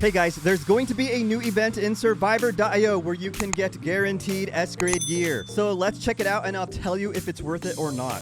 Hey guys, there's going to be a new event in Survivor.io where you can get guaranteed S-grade gear. So let's check it out and I'll tell you if it's worth it or not.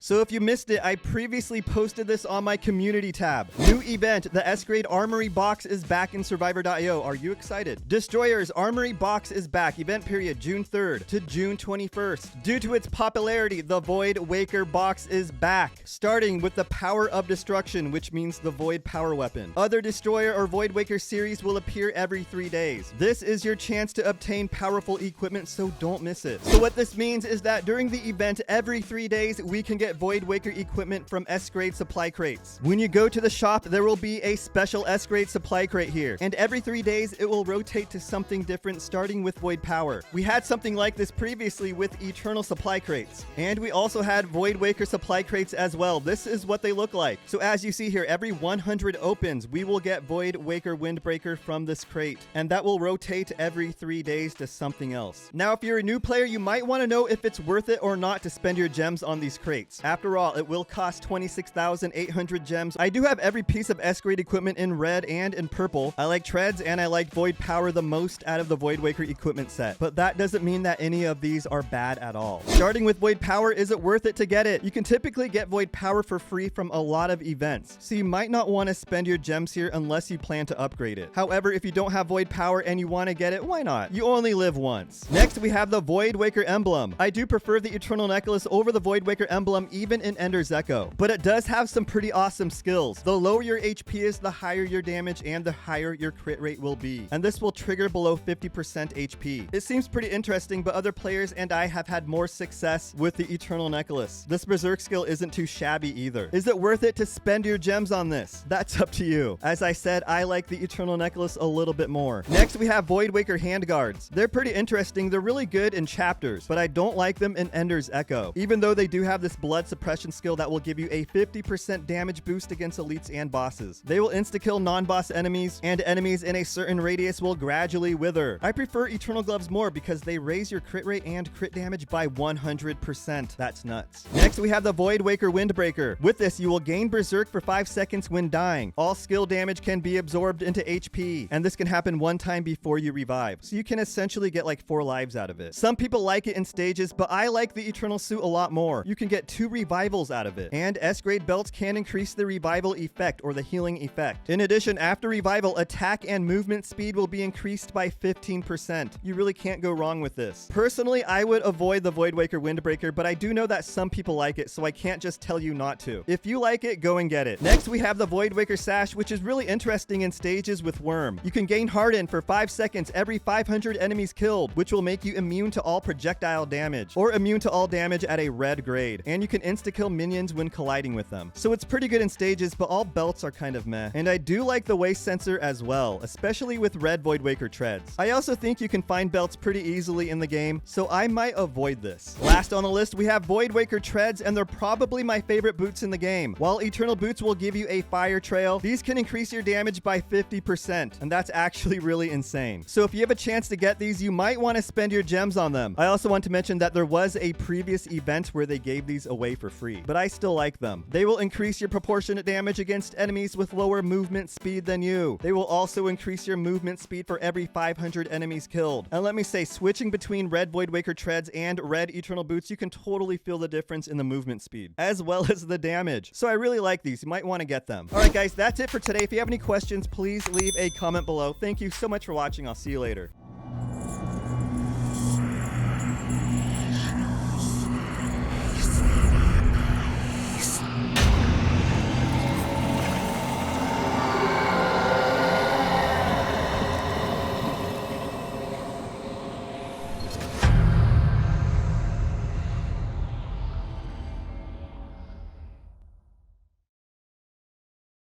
So if you missed it, I previously posted this on my community tab. New event, the S-grade armory box is back in Survivor.io. Are you excited? Destroyers armory box is back. Event period June 3rd to June 21st. Due to its popularity, the Voidwaker box is back, starting with the Power of Destruction, which means the Void power weapon. Other Destroyer or Voidwaker series will appear every 3 days. This is your chance to obtain powerful equipment, so don't miss it. So what this means is that during the event, every 3 days, we can get Voidwaker equipment from S-grade supply crates. When you go to the shop, there will be a special S-grade supply crate here, and every 3 days it will rotate to something different, starting with Void power. We had something like this previously with Eternal supply crates, and we also had Voidwaker supply crates as well. This is what they look like. So as you see here, every 100 opens, we will get Voidwaker Windbreaker from this crate, and that will rotate every 3 days to something else. Now, if you're a new player, you might want to know if it's worth it or not to spend your gems on these crates. After all, it will cost 26,800 gems. I do have every piece of S-grade equipment in red and in purple. I like Treads and I like Void power the most out of the Voidwaker equipment set. But that doesn't mean that any of these are bad at all. Starting with Void power, is it worth it to get it? You can typically get Void power for free from a lot of events, so you might not want to spend your gems here unless you plan to upgrade it. However, if you don't have Void power and you want to get it, why not? You only live once. Next, we have the Voidwaker Emblem. I do prefer the Eternal Necklace over the Voidwaker Emblem, even in Ender's Echo, but it does have some pretty awesome skills. The lower your HP is, the higher your damage and the higher your crit rate will be, and this will trigger below 50% HP. It seems pretty interesting, but other players and I have had more success with the Eternal Necklace. This Berserk skill isn't too shabby either. Is it worth it to spend your gems on this? That's up to you. As I said, I like the Eternal Necklace a little bit more. Next, we have Voidwaker Handguards. They're pretty interesting. They're really good in chapters, but I don't like them in Ender's Echo, even though they do have this blood suppression skill that will give you a 50% damage boost against elites and bosses. They will insta-kill non-boss enemies, and enemies in a certain radius will gradually wither. I prefer Eternal Gloves more because they raise your crit rate and crit damage by 100%. That's nuts. Next, we have the Voidwaker Windbreaker. With this, you will gain Berserk for 5 seconds when dying. All skill damage can be absorbed into HP, and this can happen one time before you revive, so you can essentially get like 4 lives out of it. Some people like it in stages, but I like the Eternal Suit a lot more. You can get 2 revivals out of it, and S-grade belts can increase the revival effect or the healing effect. In addition, after revival, attack and movement speed will be increased by 15%. You really can't go wrong with this. Personally, I would avoid the Voidwaker Windbreaker, but I do know that some people like it, so I can't just tell you not to. If you like it, go and get it. Next, we have the Voidwaker Sash, which is really interesting in stages with Worm. You can gain Harden for 5 seconds every 500 enemies killed, which will make you immune to all projectile damage, or immune to all damage at a red grade, and you can insta-kill minions when colliding with them. So it's pretty good in stages, but all belts are kind of meh. And I do like the waist sensor as well, especially with red Voidwaker Treads. I also think you can find belts pretty easily in the game, so I might avoid this. Last on the list, we have Voidwaker Treads, and they're probably my favorite boots in the game. While Eternal Boots will give you a fire trail, these can increase your damage by 50%, and that's actually really insane. So if you have a chance to get these, you might want to spend your gems on them. I also want to mention that there was a previous event where they gave these away for free, but I still like them. They will increase your proportionate damage against enemies with lower movement speed than you. They will also increase your movement speed for every 500 enemies killed. And let me say, switching between red Voidwaker Treads and red Eternal Boots, you can totally feel the difference in the movement speed, as well as the damage. So I really like these. You might want to get them. All right, guys, that's it for today. If you have any questions, please leave a comment below. Thank you so much for watching. I'll see you later.